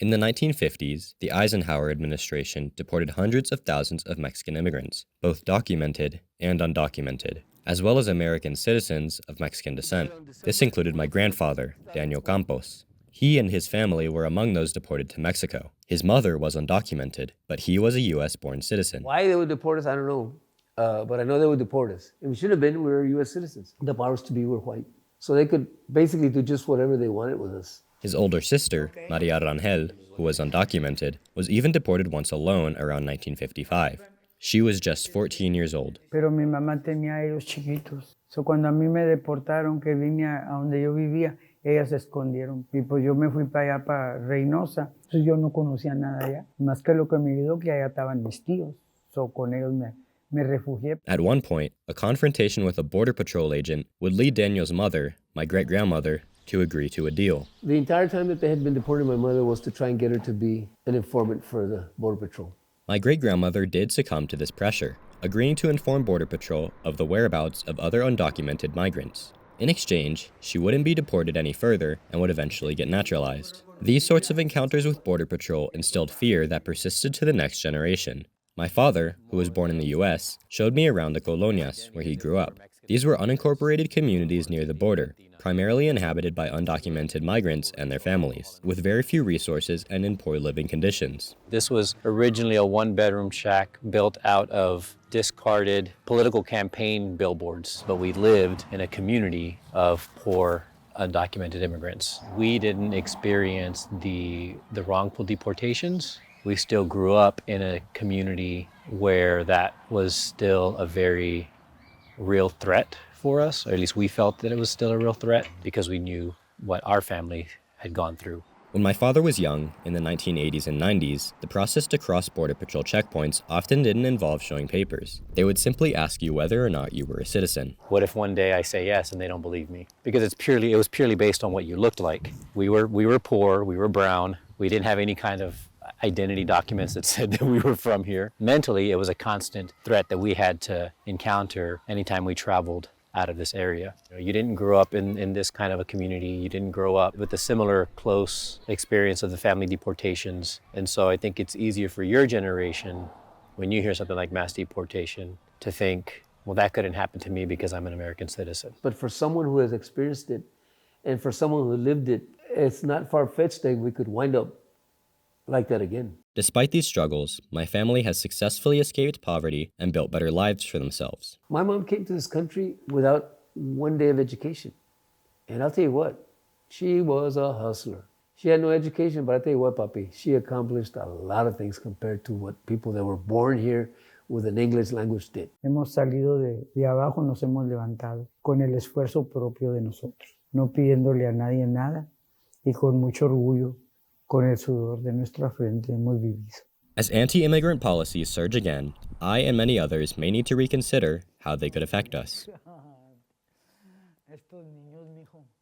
In the 1950s, the Eisenhower administration deported hundreds of thousands of Mexican immigrants, both documented and undocumented, as well as American citizens of Mexican descent. This included my grandfather, Daniel Campos. He and his family were among those deported to Mexico. His mother was undocumented, but he was a U.S.-born citizen. Why they would deport us, I don't know. But I know they would deport us. And we should have been, we were U.S. citizens. The powers to be were white. So they could basically do just whatever they wanted with us. His older sister, Maria Rangel, who was undocumented, was even deported once alone around 1955. She was just 14 years old. Pero mi mamá tenía ellos chiquitos. So cuando a mí me deportaron, que vine a donde yo vivía, ellas se escondieron. Y pues yo me fui para allá, para Reynosa. Entonces yo no conocía nada allá. Más que lo que me ayudó, que allá estaban mis tíos. So con ellos me refugié. At one point, a confrontation with a Border Patrol agent would lead Daniel's mother, my great-grandmother, to agree to a deal. The entire time that they had been deporting my mother was to try and get her to be an informant for the Border Patrol. My great-grandmother did succumb to this pressure, agreeing to inform Border Patrol of the whereabouts of other undocumented migrants. In exchange, she wouldn't be deported any further and would eventually get naturalized. These sorts of encounters with Border Patrol instilled fear that persisted to the next generation. My father, who was born in the U.S., showed me around the colonias, where he grew up. These were unincorporated communities near the border, primarily inhabited by undocumented migrants and their families, with very few resources and in poor living conditions. This was originally a one-bedroom shack built out of discarded political campaign billboards, but we lived in a community of poor, undocumented immigrants. We didn't experience the wrongful deportations. We still grew up in a community where that was still a very real threat for us, or at least we felt that it was still a real threat because we knew what our family had gone through. When my father was young, in the 1980s and 90s, the process to cross Border Patrol checkpoints often didn't involve showing papers. They would simply ask you whether or not you were a citizen. What if one day I say yes and they don't believe me? Because it was purely based on what you looked like. We were poor, we were brown, we didn't have any kind of identity documents that said that we were from here. Mentally, it was a constant threat that we had to encounter anytime we traveled out of this area. You didn't grow up in this kind of a community. You didn't grow up with a similar close experience of the family deportations. And so I think it's easier for your generation, when you hear something like mass deportation, to think, well, that couldn't happen to me because I'm an American citizen. But for someone who has experienced it, and for someone who lived it, it's not far-fetched that we could wind up like that again. Despite these struggles, my family has successfully escaped poverty and built better lives for themselves. My mom came to this country without one day of education. And I'll tell you what, she was a hustler. She had no education, but I'll tell you what, papi, she accomplished a lot of things compared to what people that were born here with an English language did. Hemos salido de abajo, nos hemos levantado con el esfuerzo propio de nosotros, no pidiéndole a nadie nada y con mucho orgullo. Con el sudor de nuestra frente hemos vivido. As anti-immigrant policies surge again, I and many others may need to reconsider how they could affect us.